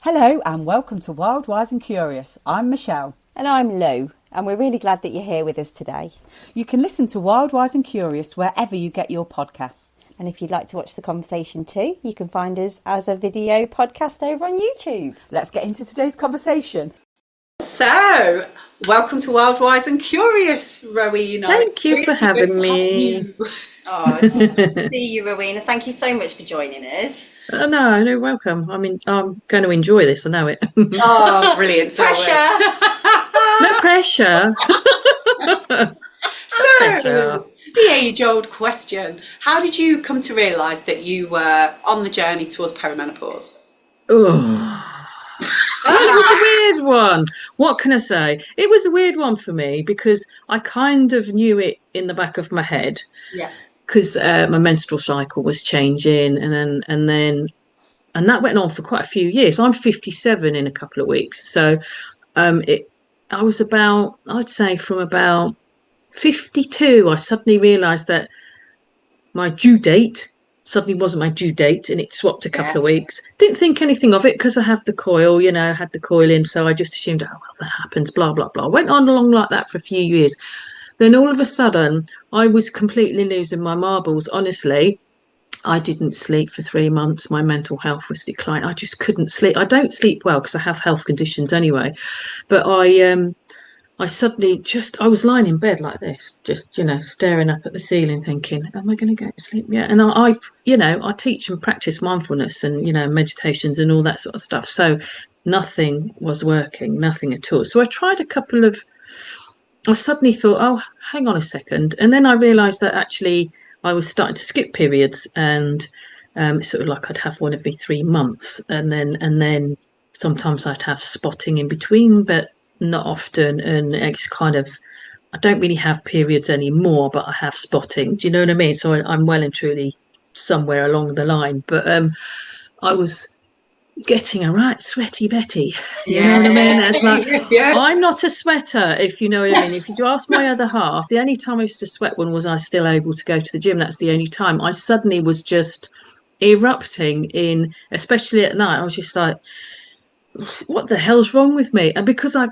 Hello and welcome to Wild, Wise and Curious. I'm Michelle. And I'm Lou, and we're really glad that you're here with us today. You can listen to Wild, Wise and Curious wherever you get your podcasts. And if you'd like to watch the conversation too, you can find us as a video podcast over on YouTube. Let's get into today's conversation. So, welcome to Wild, Wise and Curious, Rowena. Thank you for having me. Oh, it's nice to see you, Rowena. Thank you so much for joining us. No, welcome. I mean, I'm going to enjoy this, I know it. Oh, brilliant. Pressure! No pressure. So, the age-old question. How did you come to realise that you were on the journey towards perimenopause? Oh. Well, it was a weird one. What can I say? It was a weird one for me because I kind of knew it in the back of my head. Yeah. Because my menstrual cycle was changing, and that went on for quite a few years. I'm 57 in a couple of weeks, so I was about, I'd say, from about 52, I suddenly realised that my due date suddenly wasn't my due date, and it swapped a couple of weeks. Didn't think anything of it because I have the coil, had the coil in, so I just assumed, oh well, that happens, blah blah blah. Went on along like that for a few years. Then all of a sudden, I was completely losing my marbles. Honestly, I didn't sleep for 3 months. My mental health was declining. I just couldn't sleep. I don't sleep well because I have health conditions anyway. But I suddenly I was lying in bed like this, just, staring up at the ceiling thinking, am I going to go to sleep yet? And I teach and practice mindfulness and, meditations and all that sort of stuff. So nothing was working, nothing at all. So I suddenly thought, oh, hang on a second. And then I realised that actually I was starting to skip periods, and sort of like I'd have one every 3 months. And then sometimes I'd have spotting in between, but not often. And it's kind of, I don't really have periods anymore, but I have spotting. Do you know what I mean? So I'm well and truly somewhere along the line. But I was getting a right sweaty Betty, you know what I mean? It's like, I'm not a sweater, if you know what I mean. If you ask my other half, the only time I used to sweat when was I still able to go to the gym. That's the only time. I suddenly was just erupting in, especially at night. I was just like, what the hell's wrong with me? And because I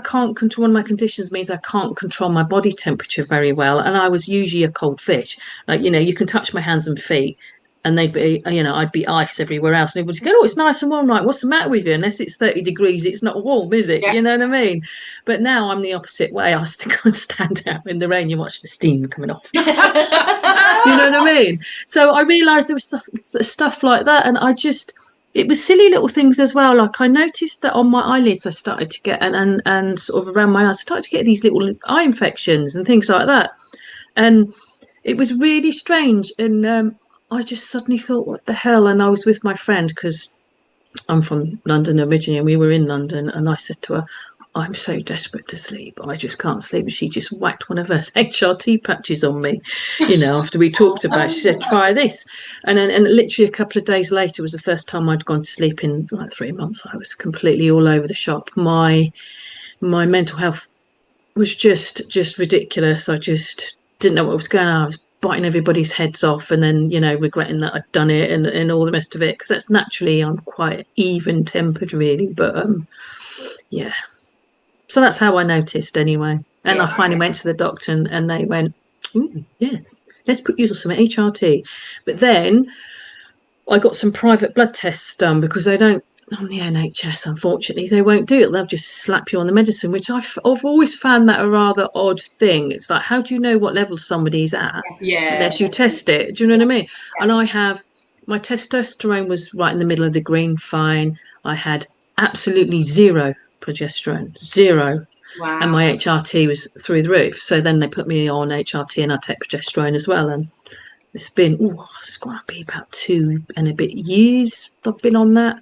can't control, one of my conditions means I can't control my body temperature very well, and I was usually a cold fish. Like, you can touch my hands and feet and they'd be, I'd be ice everywhere else. And everybody's going, oh, it's nice and warm. Like, what's the matter with you? Unless it's 30 degrees, it's not warm, is it? Yeah. You know what I mean? But now I'm the opposite way. I still go and stand out in the rain. You watch the steam coming off. You know what I mean? So I realised there was stuff like that. And it was silly little things as well. Like I noticed that on my eyelids, I started to get, and sort of around my eyes, I started to get these little eye infections and things like that. And it was really strange. And I just suddenly thought, what the hell? And I was with my friend, because I'm from London originally, and we were in London. And I said to her, I'm so desperate to sleep. I just can't sleep. And she just whacked one of her HRT patches on me, after we talked about it. She said, try this. And literally a couple of days later was the first time I'd gone to sleep in like 3 months. I was completely all over the shop. My mental health was just ridiculous. I just didn't know what was going on. I was biting everybody's heads off, and then regretting that I'd done it, and all the rest of it, because that's naturally, I'm quite even tempered really, but yeah, so that's how I noticed anyway. And I finally went to the doctor, and they went, yes, let's put you on some HRT. But then I got some private blood tests done, because they don't, on the NHS, unfortunately, they won't do it. They'll just slap you on the medicine, which I've always found that a rather odd thing. It's like, how do you know what level somebody's at unless you test it? Do you know what I mean? Yeah. And I have, my testosterone was right in the middle of the green, fine. I had absolutely zero progesterone, zero. Wow. And my HRT was through the roof. So then they put me on HRT, and I take progesterone as well. And it's been, it's going to be about 2 and a bit years I've been on that.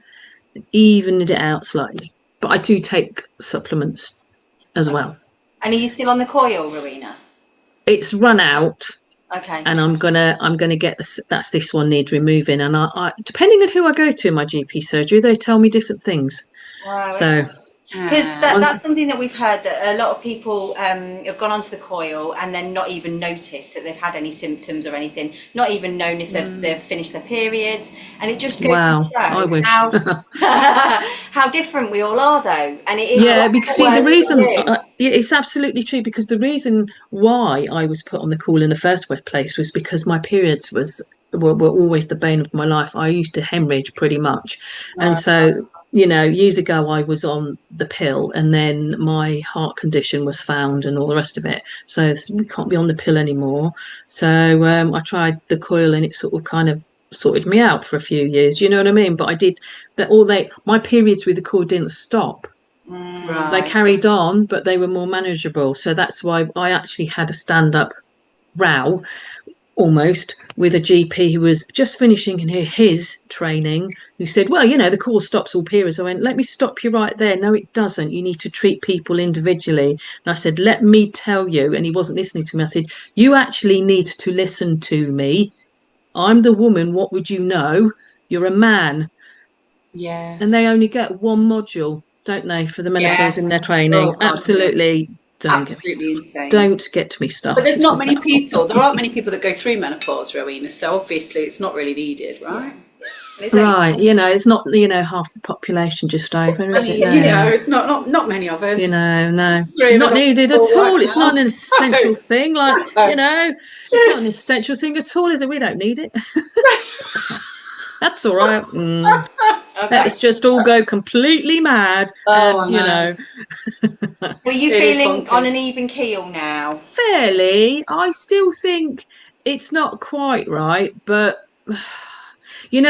Evened it out slightly, but I do take supplements as well. And are you still on the coil, Rowena? It's run out. Okay. And I'm gonna get this one needs removing. And I depending on who I go to in my GP surgery, they tell me different things. Wow. So Because that's something that we've heard, that a lot of people have gone onto the coil and then not even noticed that they've had any symptoms or anything, not even known if they've finished their periods, and it just goes to show I wish. how different we all are, though. And it is because see, the reason it's absolutely true, because the reason why I was put on the coil in the first place was because my periods were always the bane of my life. I used to hemorrhage pretty much, and so years ago I was on the pill, and then my heart condition was found and all the rest of it, so we can't be on the pill anymore. So I tried the coil, and it sort of kind of sorted me out for a few years, you know what I mean? But I did that, my periods with the coil didn't stop. Right. They carried on, but they were more manageable. So that's why I actually had a stand-up row almost with a GP who was just finishing his training, who said, well, the coil stops all periods. I went, let me stop you right there. No, it doesn't. You need to treat people individually. And I said, let me tell you. And he wasn't listening to me. I said, you actually need to listen to me. I'm the woman. What would you know? You're a man. Yes. And they only get one module, don't they, for the menopause in their training? Absolutely. Don't get me started. But there's not many people. There aren't many people that go through menopause, Rowena. So obviously, it's not really needed, right? Right. It's not half the population just over, is it? It's not many of us. No, not needed at all. It's not an essential thing. It's not an essential thing at all, is it? We don't need it. That's all right. Let's just all go completely mad. Were you feeling on an even keel now? Fairly. I still think it's not quite right, but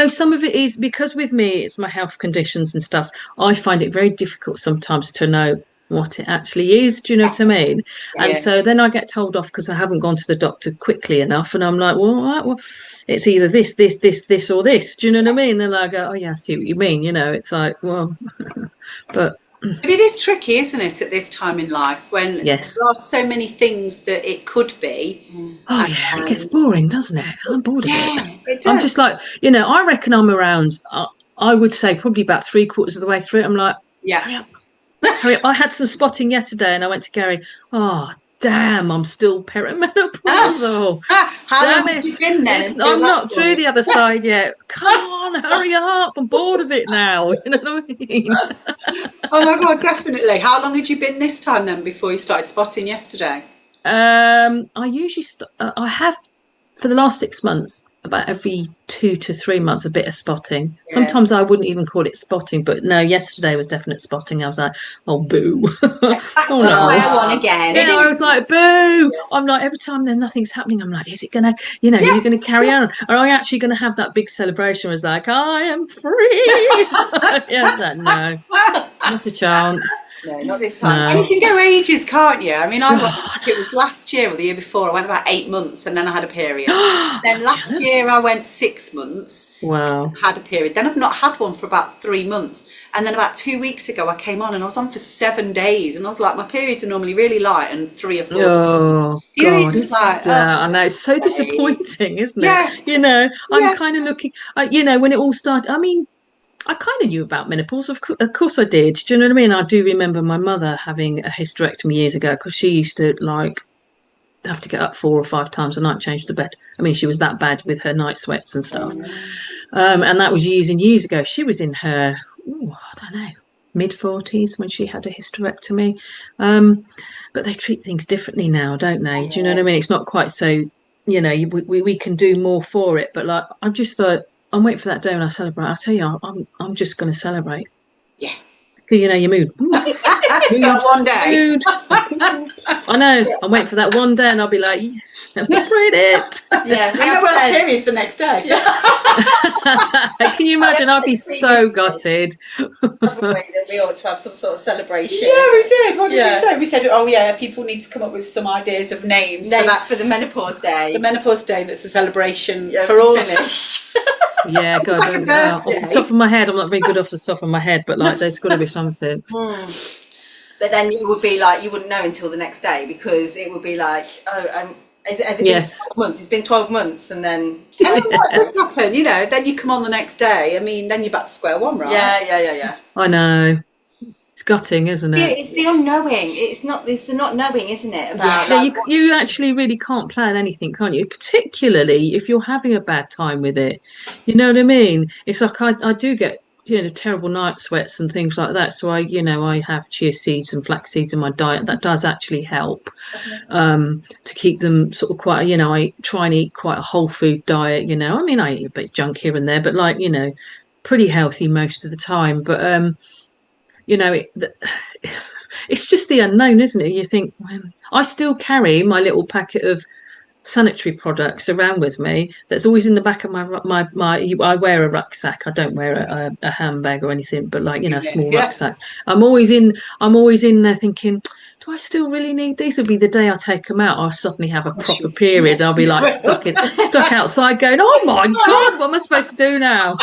some of it is because with me, it's my health conditions and stuff. I find it very difficult sometimes to know what it actually is. Do you know what I mean? And so then I get told off because I haven't gone to the doctor quickly enough, and I'm like, well, it's either this, or this. Do you know what I mean? Then I go, oh yeah, I see what you mean. It's like, well, but it is tricky, isn't it, at this time in life when there are so many things that it could be. Oh yeah, it gets boring, doesn't it? I'm bored of it. It does. I'm just like, I reckon I'm around. I would say probably about 3/4 of the way through. I'm like, hurry up. I had some spotting yesterday, and I went to Gary. Oh, damn! I'm still perimenopausal. How long have you been then? I'm not through the other side yet. Come on, hurry up! I'm bored of it now. You know what I mean? Oh my god, definitely. How long had you been this time then before you started spotting yesterday? I usually I have for the last 6 months. About every 2 to 3 months, a bit of spotting. Sometimes I wouldn't even call it spotting, but no, yesterday was definite spotting. I was like, oh, boo. Oh, no. One again. Yeah, I was like, boo. I'm like, every time there's nothing's happening, I'm like, is it going to, is it going to carry on? Are I actually going to have that big celebration? I was like, I am free. No, not a chance. No, not this time. No. You can go ages, can't you? I mean, it was last year or the year before, I went about 8 months and then I had a period. Then last year I went 6 months. Wow. Had a period. Then I've not had one for about 3 months. And then about 2 weeks ago I came on and I was on for 7 days. And I was like, my periods are normally really light and 3 or 4. Oh, God. I know, it's so disappointing, isn't it? I'm kind of looking, when it all started, I mean, I kind of knew about menopause. Of course I did. Do you know what I mean? I do remember my mother having a hysterectomy years ago because she used to have to get up 4 or 5 times a night, change the bed. I mean, she was that bad with her night sweats and stuff. And that was years and years ago. She was in her, I don't know, mid-40s when she had a hysterectomy. But they treat things differently now, don't they? Do you know what I mean? It's not quite so, we can do more for it. But I just thought, I'm waiting for that day when I celebrate. I'll tell you, I'm just going to celebrate. Yeah. Your mood. That one day. Mood. I know. I'm waiting for that one day, and I'll be like, yes, celebrate it. Yeah. I know when I'm serious the next day. Can you imagine? I'd be so gutted. We ought to have some sort of celebration. Yeah, we did. What did we say? We said, oh yeah, people need to come up with some ideas of names for the menopause day. The menopause day. That's a celebration for all. Finish. Yeah, God, off the top of my head, I'm not very good off the top of my head, but there's got to be something. But then it would be like you wouldn't know until the next day because it would be like, has it been 12 months? It's been 12 months, and then what does happen? Then you come on the next day. I mean, then you're back to square one, right? Yeah. I know. It's gutting, isn't Yeah, it? it's the unknowing. It's the not knowing, isn't it? About Yeah, like you actually really can't plan anything, can't you? Particularly if you're having a bad time with it. You know what I mean? It's like I do get, terrible night sweats and things like that. So I have chia seeds and flax seeds in my diet. That does actually help to keep them sort of quite, I try and eat quite a whole food diet, I mean, I eat a bit of junk here and there, but like, pretty healthy most of the time. But, it's just the unknown, isn't it? You think, well, I still carry my little packet of sanitary products around with me. That's always in the back of my. I wear a rucksack. I don't wear a handbag or anything, but like a small rucksack. I'm always in there thinking, do I still really need these? It'll be the day I take them out, I'll suddenly have a proper period. I'll be like stuck outside, going, oh my god, what am I supposed to do now?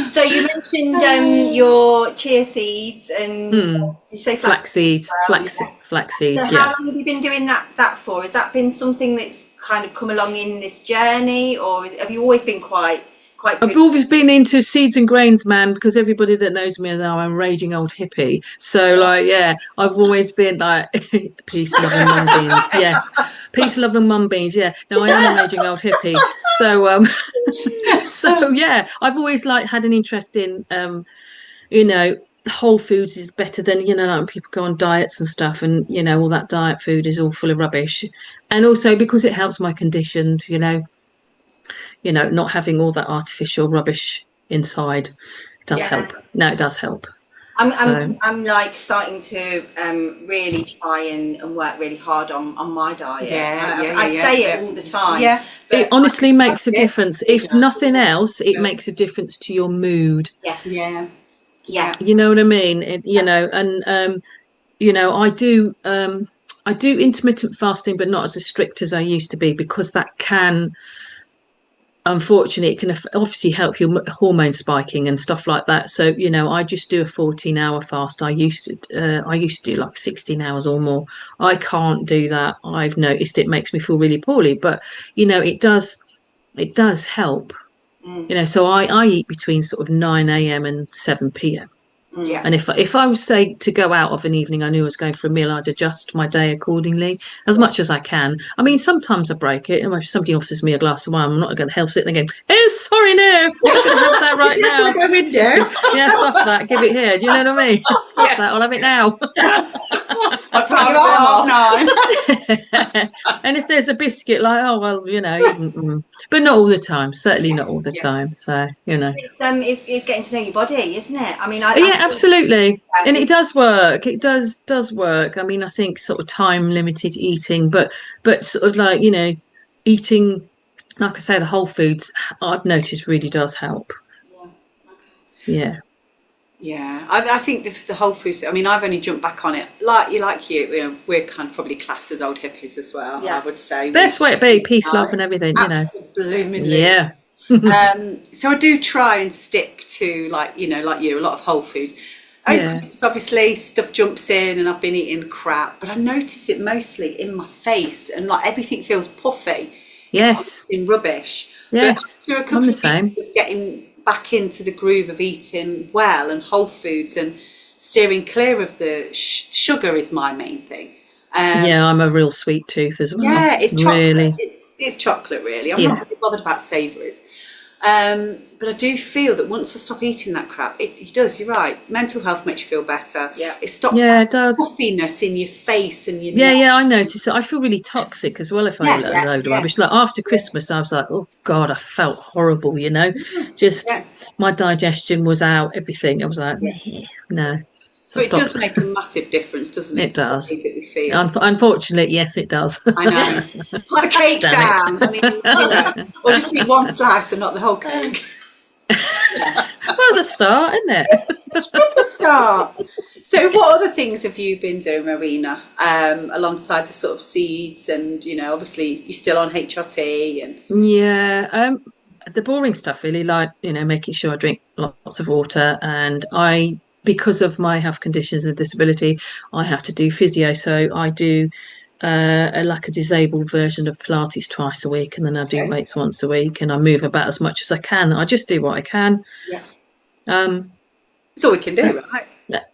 So you mentioned your chia seeds and did you say flax seeds? Flax seeds. So how long have you been doing that for? Has that been something that's kind of come along in this journey, or have you always been quite good? I've always been into seeds and grains, man, because everybody that knows me knows I'm a raging old hippie. So, like, yeah, I've always been like, peace, love, and mum beans. Yes, peace, love, and mum beans. Yeah, no, I am a raging old hippie. So, so yeah, I've always like had an interest in, whole foods is better than like when people go on diets and stuff, and all that diet food is all full of rubbish, and also because it helps my conditions, not having all that artificial rubbish inside does help. No, it does help. I'm like starting to really try and work really hard on my diet. I say it all the time. Yeah, it honestly makes a difference. If nothing else, it makes a difference to your mood. Yes. Yeah. You know what I mean? I do intermittent fasting, but not as strict as I used to be, because that can, unfortunately, it can obviously help your hormone spiking and stuff like that. So I just do a 14-hour fast. I used to do like 16 hours or more. I can't do that. I've noticed it makes me feel really poorly, but it does help. So I eat between sort of 9 a.m. and 7 p.m. Yeah. And if I was, say, to go out of an evening, I knew I was going for a meal, I'd adjust my day accordingly as much as I can. I mean, sometimes I break it. And if somebody offers me a glass of wine, I'm not going to help sit there going, hey, sorry, no, I'm not going to have that right now. Yeah, stuff that. Give it here. Do you know what I mean? Stuff that. I'll have it now. I'll tell you at 9:30. And if there's a biscuit, like, oh, well, but not all the time. Certainly not all the time. So, It's getting to know your body, isn't it? I mean, absolutely. And it does work. It does work. I mean, I think sort of time limited eating, but sort of like, eating, like I say, the whole foods, I've noticed really does help. Yeah. Yeah, I think the whole foods. I mean, I've only jumped back on it. Like you, we're kind of probably classed as old hippies as well. I would say best way to be, peace, love, and everything. Absolutely. Yeah. So I do try and stick to like you, a lot of whole foods. It's obviously stuff jumps in, and I've been eating crap, but I notice it mostly in my face, and like everything feels puffy. Yes. In rubbish. Yes. I'm the same. Getting back into the groove of eating well and whole foods and steering clear of the sugar is my main thing. I'm a real sweet tooth as well. Yeah, it's chocolate. Really. It's chocolate, really. I'm not really bothered about savouries. But I do feel that once I stop eating that crap, it does, you're right. Mental health makes you feel better. Yeah. It stops it does. puffiness in your face and your neck. I notice it. I feel really toxic as well if I eat a load of rubbish. Like after Christmas, I was like, oh God, I felt horrible, my digestion was out, everything. I was like, no. So it does make a massive difference, doesn't it? It does. Unfortunately, yes, it does. I know. Like a cake down. I mean, or just eat one slice and not the whole cake. Well, it's a start, isn't it? It's a proper start. So what other things have you been doing, Rowena, alongside the sort of seeds and, obviously you're still on HRT and... Yeah, the boring stuff really, like, making sure I drink lots of water, and because of my health conditions and disability, I have to do physio. So I do a disabled version of Pilates twice a week, and then I do weights once a week, and I move about as much as I can. I just do what I can. Yeah. That's all we can do, right?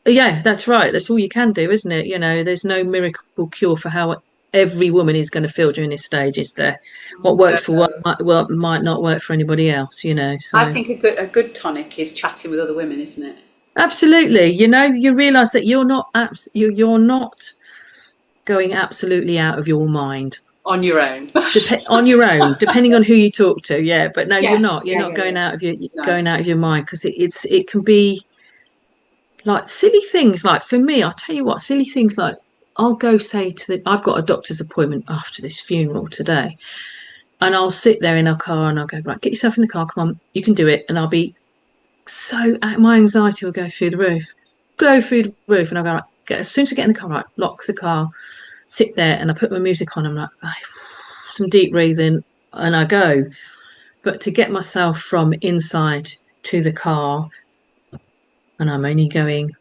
Yeah, that's right. That's all you can do, isn't it? There's no miracle cure for how every woman is going to feel during this stage, is there? What works for one might not work for anybody else, I So think a good tonic is chatting with other women, isn't it? absolutely, you realise that you're not going absolutely out of your mind. On your own. On your own, depending on who you talk to, yeah. But no, you're Yes, not. You're yeah, not yeah, going yeah. out of your No. going out of your mind, because it can be like silly things. Like for me, I'll tell you what, silly things like I'll go say I've got a doctor's appointment after this funeral today, and I'll sit there in a car and I'll go, right, get yourself in the car, come on, you can do it. And I'll be my anxiety will go through the roof, and I'll go, right, as soon as I get in the car, right, lock the car, sit there, and I put my music on. I'm like, some deep breathing, and I go. But to get myself from inside to the car, and I'm only going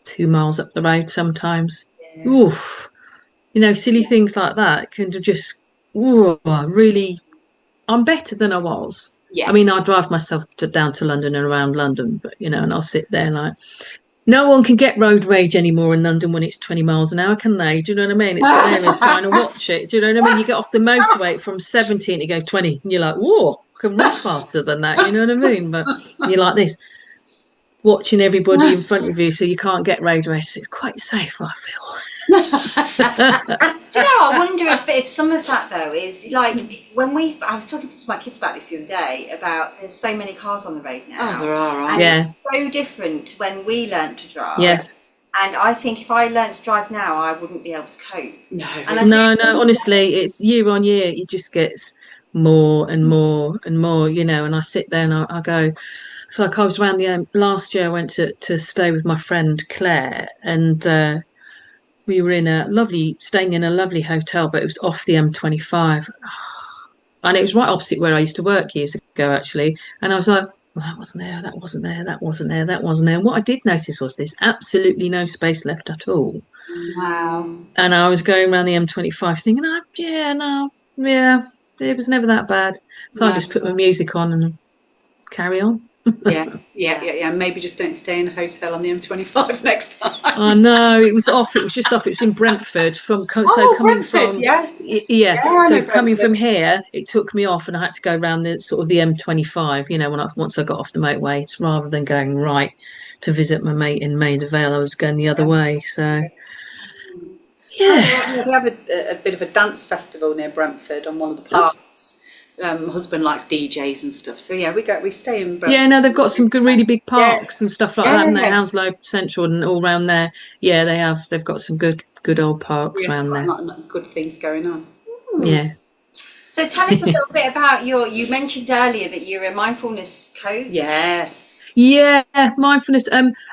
2 miles up the road sometimes. Yeah. Oof, silly things like that can just really. I'm better than I was. I Yes. mean, I drive myself down to London and around London, but and I'll sit there like no one can get road rage anymore in London when it's 20 miles an hour, can they? Do you know what I mean? It's hilarious trying to watch it. Do you know what I mean? You get off the motorway from 70 and you go 20, and you're like, whoa, I can run faster than that. You know what I mean? But you're like this, watching everybody in front of you, so you can't get road rage. It's quite safe, I feel. Do you know, I wonder if some of that though is like I was talking to my kids about this the other day, about there's so many cars on the road now. Oh, there are, right? And Yeah. it's so different when we learnt to drive. Yes. And I think if I learnt to drive now, I wouldn't be able to cope. No. And No, honestly, it's year on year, it just gets more and more and more, and I sit there and I go, it's like I was around the last year. I went to stay with my friend Claire, and we were staying in a lovely hotel, but it was off the M25, and it was right opposite where I used to work years ago, actually. And I was like, well, that wasn't there, that wasn't there, that wasn't there, that wasn't there. And what I did notice was there's absolutely no space left at all. Wow. And I was going around the M25 thinking, it was never that bad. So I just put my music on and carry on. Yeah. Maybe just don't stay in a hotel on the M25 next time. Oh no, it was off. It was just off. It was in Brentford. Coming Brentford, from Yeah, So coming from here, it took me off, and I had to go around the sort of the M25. Once I got off the motorway, rather than going right to visit my mate in Maida Vale, I was going the other way. So yeah, We have a bit of a dance festival near Brentford on one of the parks. My husband likes DJs and stuff, so yeah, we stay in Brentford. yeah. No, they've got some good, really big parks and stuff like that, haven't they? Yeah. Hounslow Central and all around there. Yeah, they have. They've got some good old parks around there. Not good things going on. Yeah. So tell us a little bit about you mentioned earlier that you're a mindfulness coach. Yes. Yeah, mindfulness.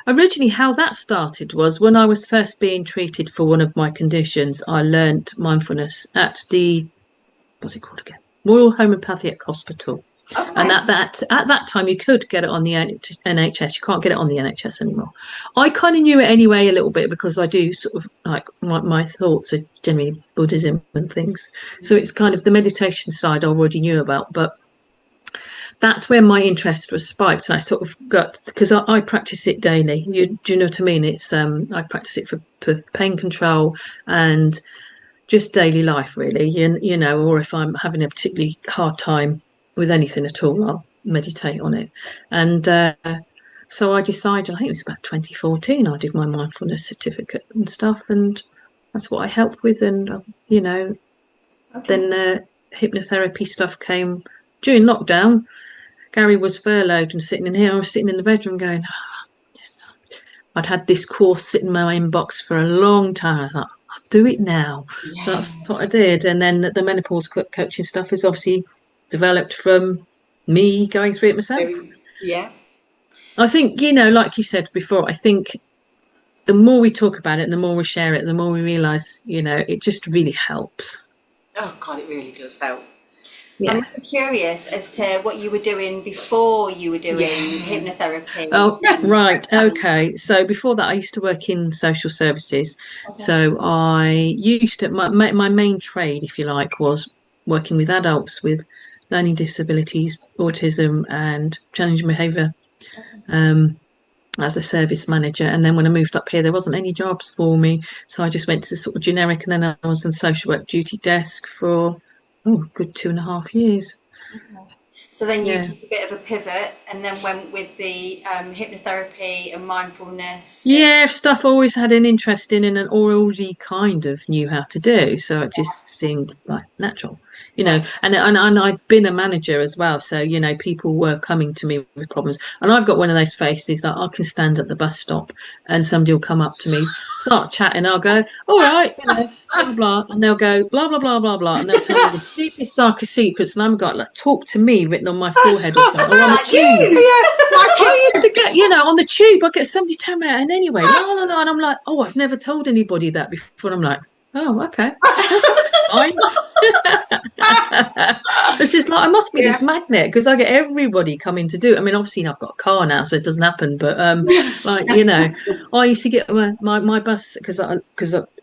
Originally, how that started was when I was first being treated for one of my conditions. I learnt mindfulness at what's it called again? Royal Homeopathic Hospital. Okay. And at that time, you could get it on the NHS. You can't get it on the NHS anymore. I kind of knew it anyway a little bit, because I do sort of like my thoughts are generally Buddhism and things. So it's kind of the meditation side I already knew about, but that's where my interest was spiked. And I sort of got, because I practice it daily. Do you know what I mean? It's I practice it for pain control and just daily life, really. And or if I'm having a particularly hard time with anything at all, I'll meditate on it. And so I decided, I think it was about 2014, I did my mindfulness certificate and stuff, and that's what I helped with. And then the hypnotherapy stuff came during lockdown. Gary was furloughed and sitting in here. I was sitting in the bedroom going, yes. I'd had this course sitting in my inbox for a long time. I thought, I'll do it now. Yeah. So that's what I did. And then the menopause coaching stuff is obviously developed from me going through it myself. Yeah. I think, like you said before, I think the more we talk about it and the more we share it, the more we realise, it just really helps. Oh, God, it really does help. Yeah. I'm really curious as to what you were doing before you were doing hypnotherapy. Oh, right. Okay. So before that, I used to work in social services. Okay. So I used to, my main trade, if you like, was working with adults with learning disabilities, autism and challenging behaviour. Okay. as a service manager. And then when I moved up here, there wasn't any jobs for me. So I just went to sort of generic, and then I was on social work duty desk for, good 2.5 years. Okay. So then you took a bit of a pivot and then went with the hypnotherapy and mindfulness. Yeah, stuff I always had an interest in and already kind of knew how to do. So it just seemed like natural, and I'd been a manager as well. So, people were coming to me with problems. And I've got one of those faces that I can stand at the bus stop and somebody will come up to me, start chatting. I'll go, all right, blah, blah, blah. And they'll go, blah, blah, blah, blah, blah. And they'll tell me the deepest, darkest secrets. And I've got like, talk to me written on my forehead or something. Or on the tube. I used to get, on the tube, I get somebody turn me out. And anyway, and I'm like, I've never told anybody that before. And I'm like, oh, okay. Fine. It's just like I must be this magnet because I get everybody coming to do it. I mean, obviously I've got a car now, so it doesn't happen. But I used to get my bus because I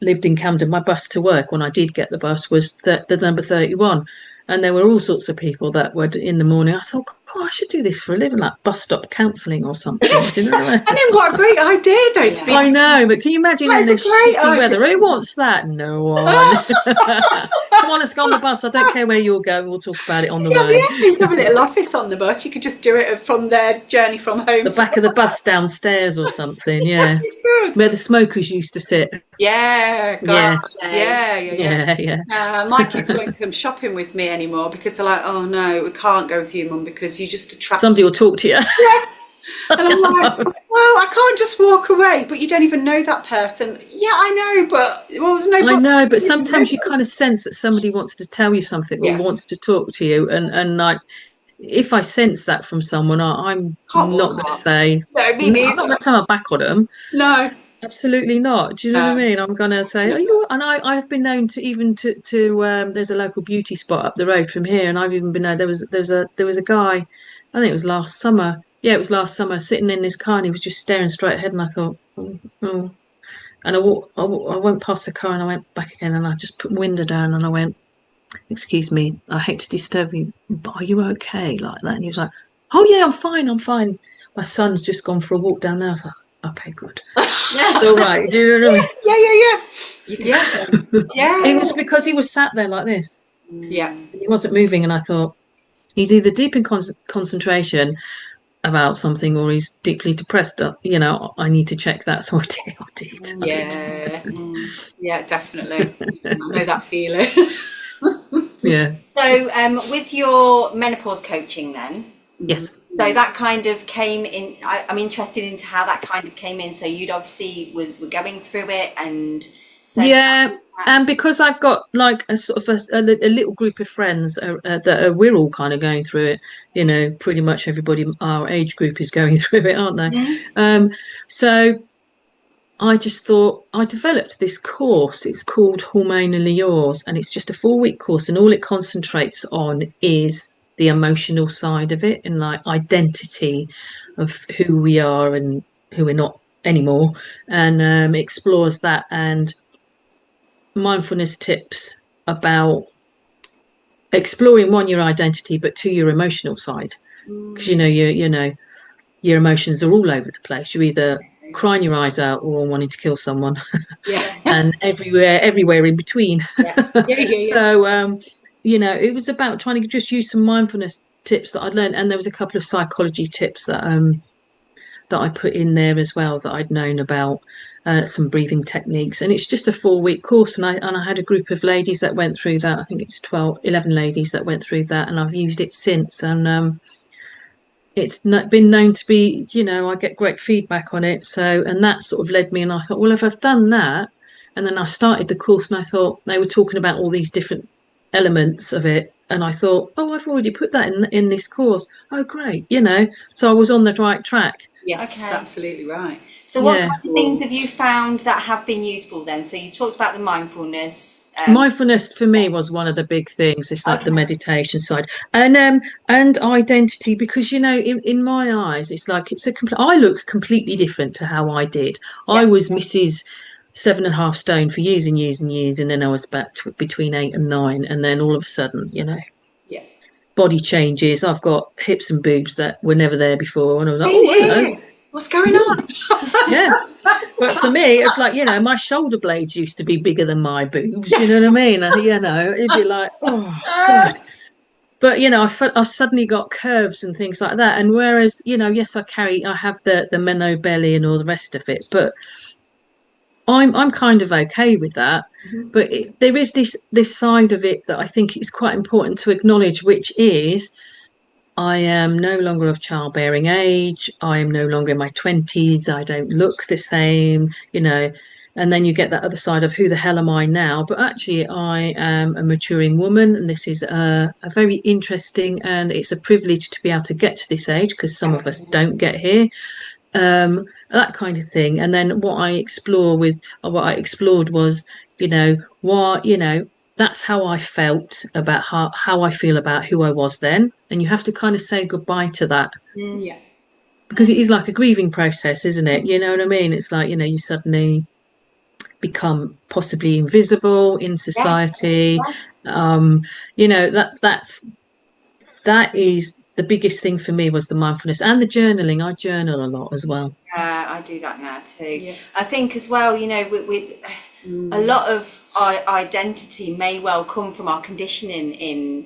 lived in Camden. My bus to work, when I did get the bus, was the number 31. And there were all sorts of people that were in the morning. I thought, I should do this for a living, like bus stop counselling or something. Do you know what I mean? I mean, what a great idea, though, to be. I know, but can you imagine in this shitty weather? Who wants that? No one. Come on, let's go on the bus. I don't care where you'll go. We'll talk about it on the way. Yeah, you have a little office on the bus. You could just do it from their journey from home. The back of the bus downstairs or something, yeah. Good. Where the smokers used to sit. Yeah, God. Yeah. My kids won't come shopping with me anymore because they're like, oh no, we can't go with you, Mum, because you just attract. Somebody will talk to you. Yeah. And I'm like, well, I can't just walk away, but you don't even know that person. Yeah, I know, but there's no. I know, but sometimes you kind of sense that somebody wants to tell you something or wants to talk to you, and like, if I sense that from someone, I'm not going to say. I'm not going to turn my back on them. No. Absolutely not. Do you know what I mean? I'm going to say, and I've been known to even to there's a local beauty spot up the road from here, and I've even been known, there was a guy, I think it was last summer. Yeah, it was last summer, sitting in his car, and he was just staring straight ahead, and I thought, oh. And I went past the car, and I went back again, and I just put the window down, and I went, excuse me, I hate to disturb you, but are you okay? Like that. And he was like, oh yeah, I'm fine. My son's just gone for a walk down there. I was like, okay, good. It's all right. Do you know what I mean? Yeah. It was because he was sat there like this. Yeah. He wasn't moving, and I thought, he's either deep in concentration about something or he's deeply depressed. I need to check that. So I did. Yeah, definitely. I know that feeling. Yeah. So with your menopause coaching then? Yes. So that kind of came in. I'm interested into how that kind of came in. So you'd obviously were going through it, and so and because I've got like a sort of a little group of friends we're all kind of going through it. Pretty much everybody our age group is going through it, aren't they? Mm-hmm. So I just thought I developed this course. It's called Hormonally Yours, and it's just a 4-week course, and all it concentrates on is the emotional side of it, and like identity of who we are and who we're not anymore, and explores that, and mindfulness tips about exploring your identity, but your emotional side, because your emotions are all over the place. You're either crying your eyes out or wanting to kill someone, and everywhere in between. So it was about trying to just use some mindfulness tips that I'd learned, and there was a couple of psychology tips that I put in there as well that I'd known about, some breathing techniques. And it's just a 4-week course, and I had a group of ladies that went through that. I think it's 11 ladies that went through that, and I've used it since, and it's been known to be, I get great feedback on it. So, and that sort of led me, and I thought, well, if I've done that, and then I started the course, and I thought they were talking about all these different elements of it, and I thought, I've already put that in this course. Oh, great, so I was on the right track. Yes, okay. Absolutely right. So what kind of things have you found that have been useful then? So you talked about the mindfulness. Mindfulness for me was one of the big things. It's like the meditation side, and identity, because in my eyes, it's like I look completely different to how I did. I was Mrs. 7.5 stone for years and years and years, and then I was about between 8 and 9, and then all of a sudden, Yeah. body changes. I've got hips and boobs that were never there before, and I was like, Me oh, hello. here. What's going on? Yeah. But for me, it's like, my shoulder blades used to be bigger than my boobs. You know what I mean? It'd be like, oh, God. But, I suddenly got curves and things like that. And whereas, yes, I have the minnow belly and all the rest of it, but I'm kind of okay with that. But there is this side of it that I think is quite important to acknowledge, which is I am no longer of childbearing age. I am no longer in my 20s. I don't look the same, And then you get that other side of who the hell am I now? But actually, I am a maturing woman, and this is a very interesting, and it's a privilege to be able to get to this age because some of us don't get here. That kind of thing. And then what I explored was, that's how I felt about how I feel about who I was then. And you have to kind of say goodbye to that. Yeah. Because it is like a grieving process, isn't it? You know what I mean? It's like, you suddenly become possibly invisible in society. That is the biggest thing for me was the mindfulness and the journaling. I journal a lot as well. I do that now too. Yeah. I think as well, with a lot of our identity may well come from our conditioning in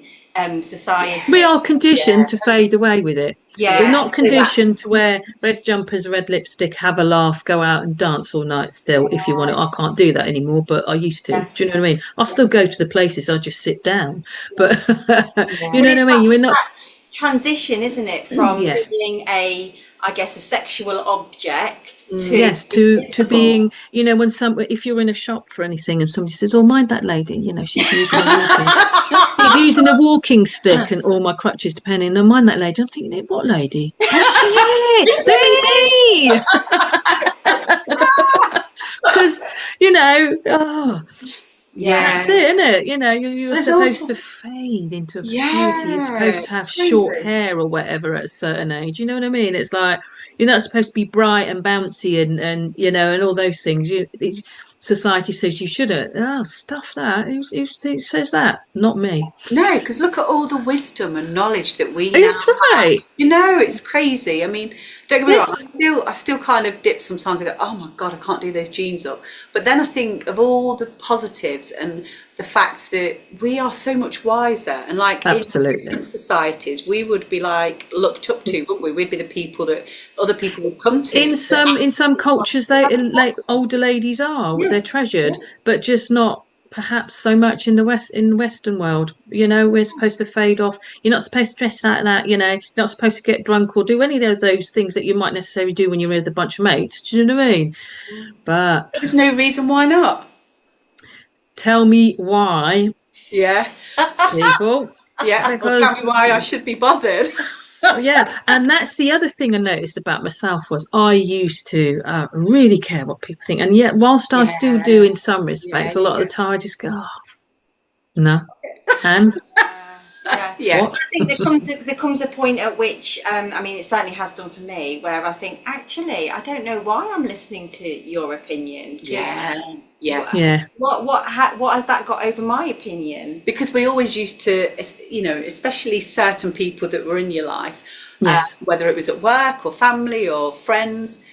society. We are conditioned to fade away with it. Yeah. We're not conditioned to wear red jumpers, red lipstick, have a laugh, go out and dance all night still if you want to. I can't do that anymore, but I used to. Do you know what I mean? I'll still go to the places, I just sit down. But you know what I mean? You're not transition, isn't it, from being a sexual object to being, when if you're in a shop for anything and somebody says, oh, mind that lady, she's using a walking stick and all my crutches depending on, mind that lady. I'm thinking, what lady? Oh shit, that ain't me. Because that's it, isn't it? You're supposed to fade into obscurity. You're supposed to have short hair or whatever at a certain age. You know what I mean? It's like you're not supposed to be bright and bouncy and and all those things. Society says you shouldn't. Oh, stuff that. Who says that? Not me. No, because look at all the wisdom and knowledge that we now That's right. have. It's crazy. I mean, don't get me wrong, I still kind of dip sometimes and go, oh my God, I can't do those jeans up. But then I think of all the positives and the fact that we are so much wiser. And like absolutely in societies, we would be like looked up to, wouldn't we? We'd be the people that other people would come to. In some cultures, they like older ladies are. They're treasured, but just not perhaps so much in the Western world. We're supposed to fade off. You're not supposed to dress like that. You're not supposed to get drunk or do any of those things that you might necessarily do when you're with a bunch of mates. Do you know what I mean? But there's no reason why not. Tell me why. Yeah. People. Yeah. Because, tell me why I should be bothered. Yeah, and that's the other thing I noticed about myself was I used to really care what people think, and yet whilst I still do in some respects, a lot of the time I just go, oh, no, and what? I think there comes a point at which, it certainly has done for me, where I think actually I don't know why I'm listening to your opinion. What has that got over my opinion? Because we always used to, especially certain people that were in your life, whether it was at work or family or friends,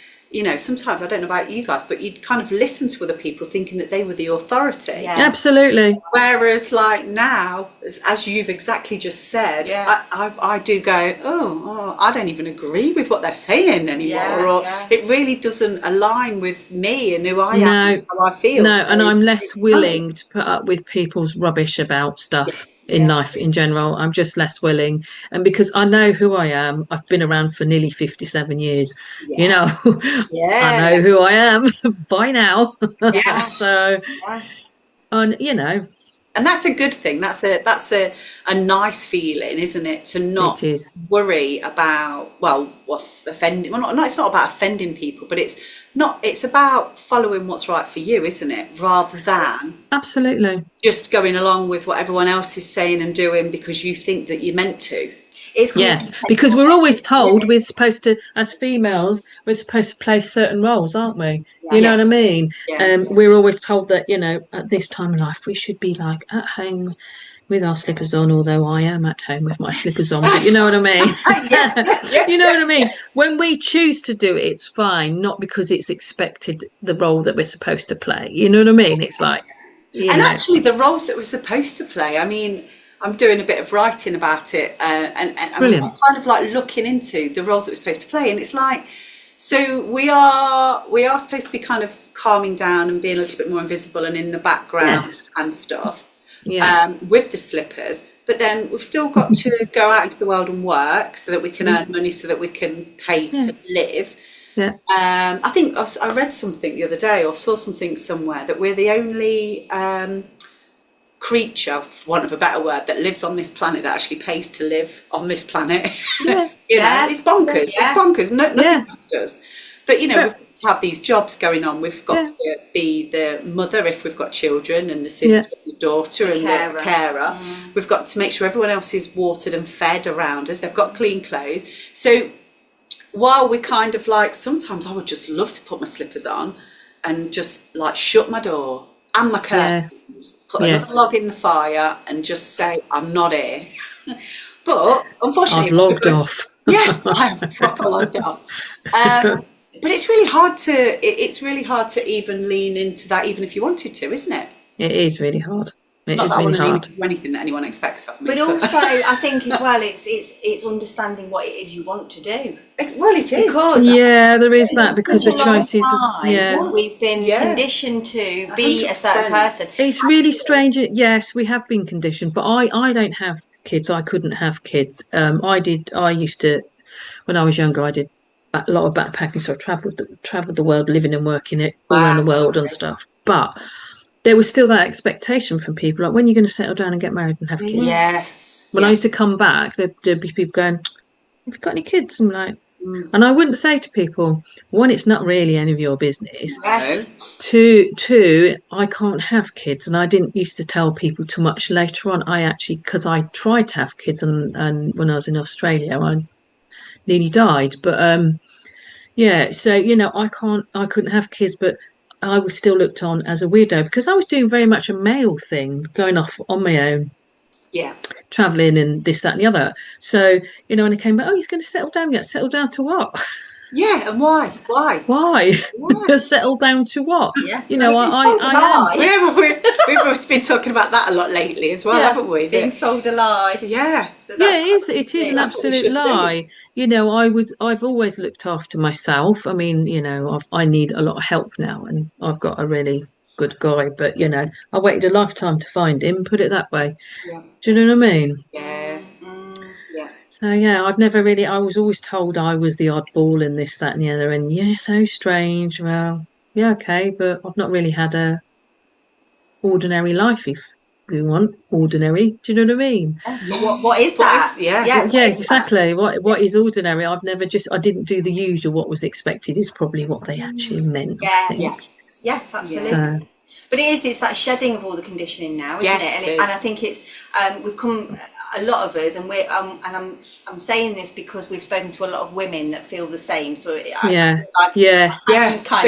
sometimes, I don't know about you guys, but you'd kind of listen to other people thinking that they were the authority. Yeah. Absolutely. Whereas like now, as you've exactly just said, I do go, oh, I don't even agree with what they're saying anymore. It really doesn't align with me and who I am and how I feel. No, and I'm less willing to put up with people's rubbish about stuff. In life in general, I'm just less willing, and because I know who I am, I've been around for nearly 57 years. I know who I am by now. So and that's a good thing. That's a nice feeling, isn't it? To not worry about offending. Well, it's not about offending people, but it's about following what's right for you, isn't it? Rather than absolutely just going along with what everyone else is saying and doing because you think that you're meant to. Because we're always told we're supposed to, as females, we're supposed to play certain roles, aren't we? You know what I mean? We're always told that, at this time in life, we should be like at home, with our slippers on, although I am at home with my slippers on, but you know what I mean? You know what I mean? When we choose to do it, it's fine, not because it's expected the role that we're supposed to play. You know what I mean? It's like, and actually the roles that we're supposed to play, I mean, I'm doing a bit of writing about it, and I'm brilliant. kind of like looking into the roles that we're supposed to play, and it's like, so we are supposed to be kind of calming down and being a little bit more invisible and in the background and stuff, with the slippers. But then we've still got to go out into the world and work so that we can earn money, so that we can pay to live. Yeah. I think I read something the other day, or saw something somewhere, that we're the only creature, for want of a better word, that lives on this planet that actually pays to live on this planet. It's bonkers. It's bonkers. Nothing else does. But we've got to have these jobs going on. We've got to be the mother if we've got children, and the sister, and the daughter, and the carer. We've got to make sure everyone else is watered and fed around us. They've got clean clothes. So while we kind of like, sometimes I would just love to put my slippers on and just like shut my door and my curtains, put another log in the fire and just say, I'm not here. But unfortunately, I've logged off. I'm proper logged off. But it's really hard to even lean into that, even if you wanted to, isn't it? It is really hard. It Not is that really I want hard. to do anything that anyone expects of me. But also, I think as well, it's understanding what it is you want to do. Well, it is. Because there is that, because the choices. We've been conditioned to be 100%. a certain person. It's really strange. Yes, we have been conditioned, but I don't have kids. I couldn't have kids. I used to, when I was younger, I did a lot of backpacking, so I travelled the world, living and working it all around the world and stuff. But there was still that expectation from people, like, when are you going to settle down and get married and have kids? Yes. When I used to come back, there'd be people going, have you got any kids? I'm like, and I wouldn't say to people, one, it's not really any of your business. Yes. Two, I can't have kids. And I didn't used to tell people too much. Later on, I actually, because I tried to have kids, and when I was in Australia, I nearly died. But so I couldn't have kids, but I was still looked on as a weirdo because I was doing very much a male thing, going off on my own, traveling and this, that, and the other. So when I came back, he's going to settle down yet? Settle down to what? Yeah, and why? Settle down to what? Yeah. I am. We've been talking about that a lot lately as well, haven't we? Being sold a lie. Yeah. It is an absolute lie. I've always looked after myself. I mean, I need a lot of help now, and I've got a really good guy, but I waited a lifetime to find him, put it that way. Yeah. Do you know what I mean? Yeah. So I've never really, I was always told I was the oddball and this, that, and the other, and so strange. Well, okay, but I've not really had a ordinary life, if you want ordinary. Do you know what I mean? What is that? Exactly. What is ordinary? I didn't do the usual. What was expected is probably what they actually meant. I think. Yes, absolutely. So, but it's that shedding of all the conditioning now, isn't it? And I think it's we've come, a lot of us, and we're and I'm saying this because we've spoken to a lot of women that feel the same. So the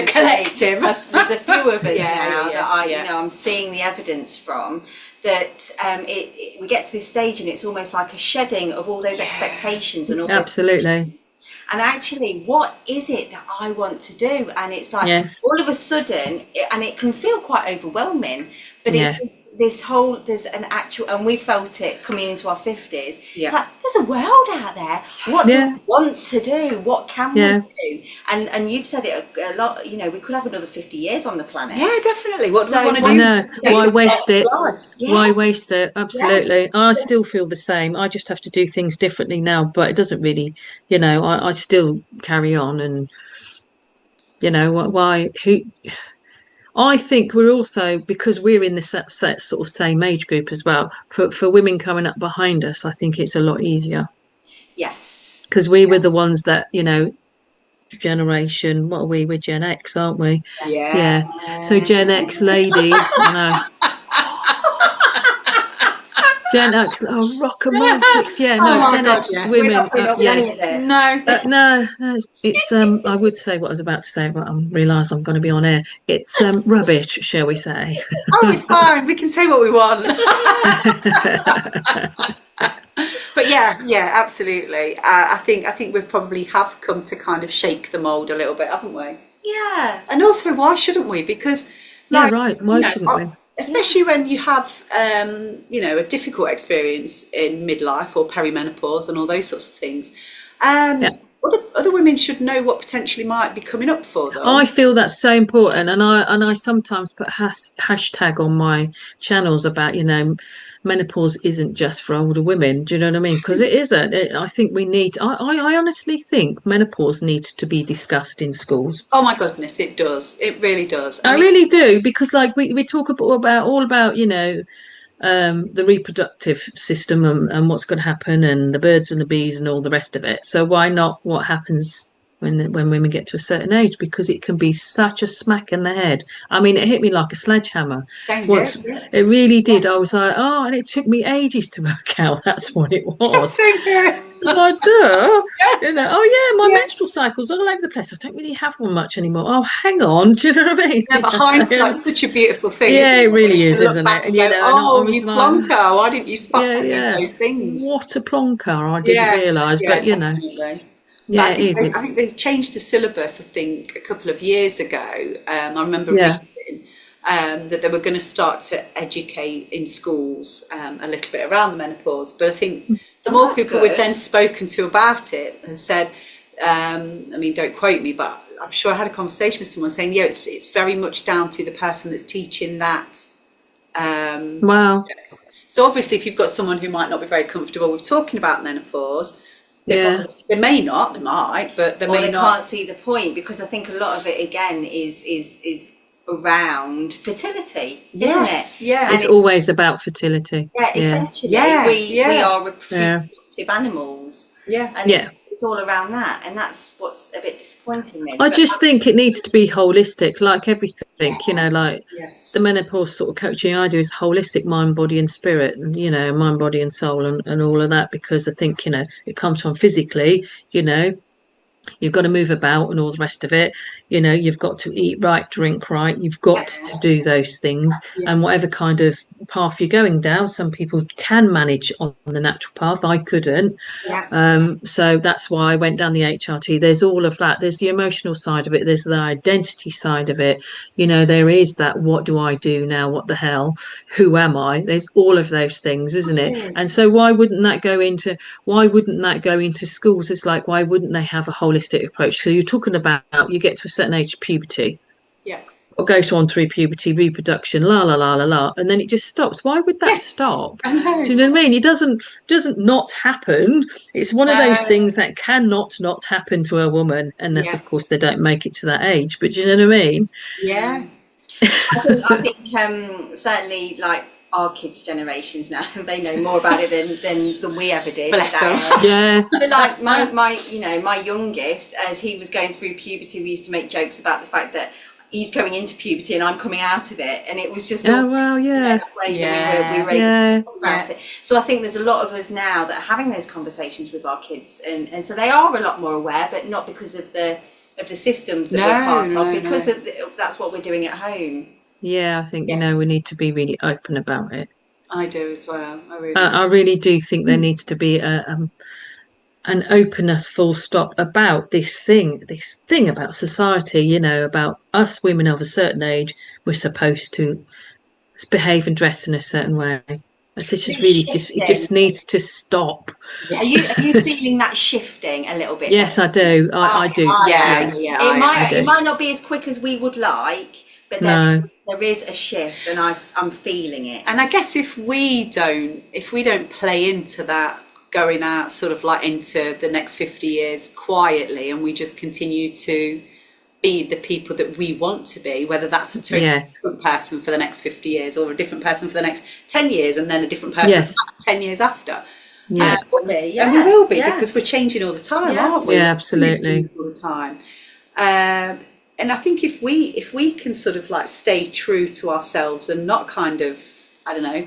collective. There's a few of us now that I'm seeing the evidence from. That we get to this stage and it's almost like a shedding of all those expectations and all. Absolutely. And actually, what is it that I want to do? And it's like all of a sudden, and it can feel quite overwhelming. But it's there's an actual, and we felt it coming into our 50s. It's like, there's a world out there. What do we want to do? What can we do? And you've said it a lot, we could have another 50 years on the planet. Yeah, definitely. What do we want to do? No, why waste it? Why waste it? Absolutely. I still feel the same. I just have to do things differently now, but it doesn't really, I still carry on, and, I think we're also, because we're in this sort of same age group as well, for women coming up behind us, I think it's a lot easier. Yes. Because we were the ones that, generation, what are we? We're Gen X, aren't we? Yeah. So Gen X ladies, I know. Gen X, oh, rock romantics, yeah, Oh no, my Gen God, X yeah. We're not women, putting up with yeah, any of it. No. no, it's I would say what I was about to say, but I realise I'm going to be on air. It's rubbish, shall we say? Oh, it's fine. We can say what we want. But yeah, absolutely. I think we probably have come to kind of shake the mold a little bit, haven't we? Yeah. And also, why shouldn't we? Because, Yeah, like, right. Why shouldn't we? especially when you have, a difficult experience in midlife or perimenopause and all those sorts of things, Yeah. other women should know what potentially might be coming up for I them. feel that's so important, and I sometimes put hashtag on my channels about menopause isn't just for older women. Do you know what I mean? Because it isn't. I think we need. I honestly think menopause needs to be discussed in schools. Oh my goodness, it does. It really does. I I mean, really do, because like we talk about all about the reproductive system, and what's going to happen, and the birds and the bees and all the rest of it. So why not what happens when women get to a certain age? Because it can be such a smack in the head. I mean, it hit me like a sledgehammer same here. once. Yeah. It really did. I was like, oh, and it took me ages to work out that's what it was. Same here. It's like, duh, Yeah. oh yeah, my Yeah. menstrual cycle's all over the place. I don't really have one much anymore. Oh, hang on, do you know what I mean? Yeah, but hindsight's such a beautiful thing, isn't Yeah, it it? really To is, look isn't back it? and And go, and I oh, was you like, plonker, why didn't you spot yeah, any of yeah. those things? What a plonker! I didn't Yeah, realise, yeah, but definitely. But yeah, it is. I think they changed the syllabus, I think, a couple of years ago. I remember Yeah, reading that they were going to start to educate in schools a little bit around the menopause. But I think the Oh, more that's people we've good. then spoken to about it have said, I mean, don't quote me, but I'm sure I had a conversation with someone saying, yeah, it's very much down to the person that's teaching that wow, subject. So obviously, if you've got someone who might not be very comfortable with talking about menopause, yeah, they may not, they might, but they Or may they not. can't see the point, because I think a lot of it again is around fertility, isn't it? Yes, yeah, it's And always about fertility. yeah, Yeah, essentially, yeah, we yeah, are yeah, reproductive animals, yeah, and yeah. it's all around that, and that's what's a bit disappointing, really. I But just think it needs to be holistic, like everything. Like the yes, menopause sort of coaching I do is holistic, mind, body, and spirit, and mind, body, and soul, and all of that. Because I think it comes from physically. You've got to move about and all the rest of it. You've got to eat right, drink right. You've got to do those things. yeah, And whatever kind of path you're going down, some people can manage on the natural path. I couldn't. yeah, So that's why I went down the HRT. There's all of that. There's the emotional side of it. There's the identity side of it. There is that, what do I do now? What the hell? Who am I? There's all of those things, isn't it? And so why wouldn't that go into schools? It's like, why wouldn't they have a holistic approach? So you're talking about, you get to a certain age of puberty, yeah, or goes on through puberty, reproduction, la la la la la, and then it just stops. Why would that yeah. stop? I know. Do you know what I mean? It doesn't not happen. It's one of those No, things that cannot not happen to a woman, unless yeah, of course they don't make it to that age. But do you know what I mean? yeah, I think certainly, like, our kids' generations now, they know more about it than we ever did. bless at them. that age. Yeah, But like my youngest, as he was going through puberty, we used to make jokes about the fact that he's coming into puberty and I'm coming out of it, and it was just oh well, yeah, that way that we were able yeah, to talk about it. So I think there's a lot of us now that are having those conversations with our kids, and so they are a lot more aware, but not because of the systems that we're part of, because of that's what we're doing at home. yeah. I think Yeah, we need to be really open about it. I do as well. I really do. I really do think there needs to be an openness, full stop, about this thing about society. About us women of a certain age, we're supposed to behave and dress in a certain way. This is It's really it shifting. just needs to stop. Yeah, Are you feeling that shifting a little bit Yes, then? I do. I do. yeah, Yeah, yeah. It I might do. it might not be as quick as we would like, but No. there is a shift, and I'm feeling it. And I guess if we don't play into that, going out sort of like into the next 50 years quietly, and we just continue to be the people that we want to be, whether that's a totally Yes. different person for the next 50 years or a different person for the next 10 years and then a different person Yes. 10 years after. Yeah. And we will be, because we're changing all the time, Yeah. aren't we? Yeah, We're absolutely. doing things all the time. And I think if we can sort of like stay true to ourselves and not kind of, I don't know,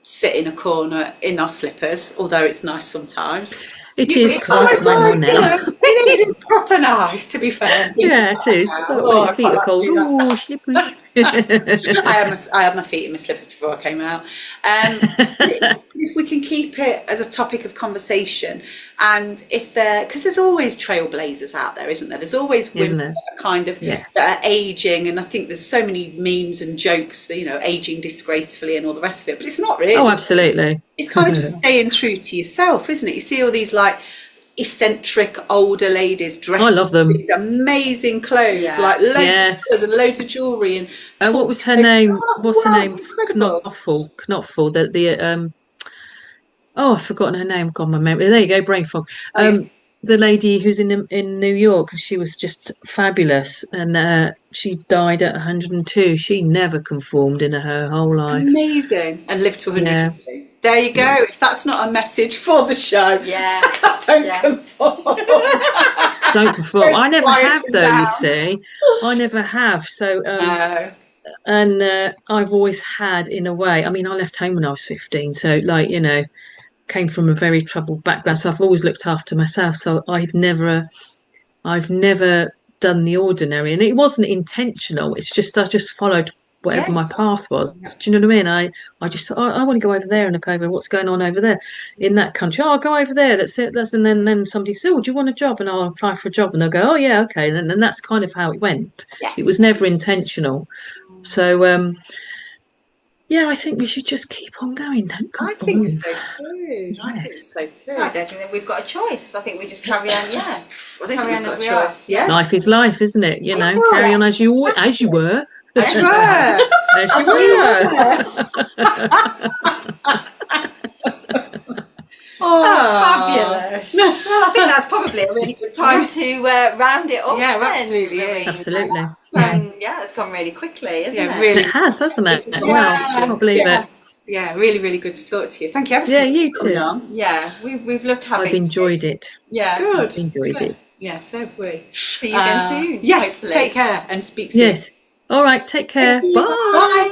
sit in a corner in our slippers, although it's nice sometimes. It is, because I've got It's mine on like, now. it is proper nice, to be fair. Yeah, it is. Oh, when his I feet quite are like to cold. do that. Oh, slippers. I had my feet in my slippers before I came out. If we can keep it as a topic of conversation, and if because there's always trailblazers out there, isn't there? There's always women Isn't that it? are kind of Yeah. that are aging, and I think there's so many memes and jokes that, aging disgracefully and all the rest of it. But it's not really. Oh, absolutely. It's kind of just staying true to yourself, isn't it? You see all these like eccentric older ladies I dressed love in them. these amazing clothes, Yeah. like loads Yes. of colours and loads of jewellery and What was her name? What's her wow, name? it's incredible. Knopfel. Oh, I've forgotten her name. God, my memory. There you go, brain fog. Oh, yeah. The lady who's in New York, she was just fabulous, and she died at 102. She never conformed in her whole life. Amazing. And live to Yeah. 102. There you go. Yeah. If that's not a message for the show, Yeah. don't Yeah. conform. Don't conform. I never Quieten have, though. down. You see, I never have. So, No. and I've always had, in a way. I mean, I left home when I was 15, so like came from a very troubled background. So I've always looked after myself. So I've never done the ordinary, and it wasn't intentional. It's just I just followed whatever Yeah. my path was. Do you know what I mean? I just thought, I want to go over there and look over what's going on over there in that country. Oh, I'll go over there. That's it. And then somebody says, "Oh, do you want a job?" And I'll apply for a job, and they'll go, "Oh, yeah, okay." And then that's kind of how it went. It was Yes. never intentional. So yeah, I think we should just keep on going. Don't I think conform. so too. I think Yes. so too. I don't think that we've got a choice. I think we just carry on. Yeah. I don't Carry think on we've as got we a are. choice. Yeah. Life is life, isn't it? Oh, Carry yeah. on as you were. That's As you were. That's Oh, Ah. fabulous. Well, I think that's probably a really good time to round it up. Yeah, then, absolutely is. Rowena. Absolutely. Yeah, it's gone really quickly, isn't Yeah, it? really. It has, hasn't it? Yeah. Wow, I can't believe Yeah. it. Yeah, really, really good to talk to you. Thank you ever so Yeah, much you for coming too. on. Yeah, we've loved having I've enjoyed it. Yeah. Good. I've enjoyed Good. it. Yeah, so have we. See you again soon. Yes, hopefully. take care and speak soon. Yes. All right, take care. Thank you. Bye.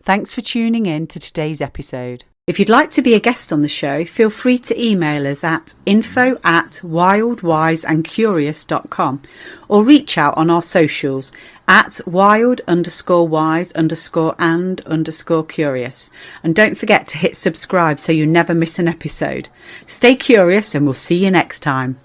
Thanks for tuning in to today's episode. If you'd like to be a guest on the show, feel free to email us at info@wildwiseandcurious.com or reach out on our socials at wild_wise_and_curious. And don't forget to hit subscribe so you never miss an episode. Stay curious and we'll see you next time.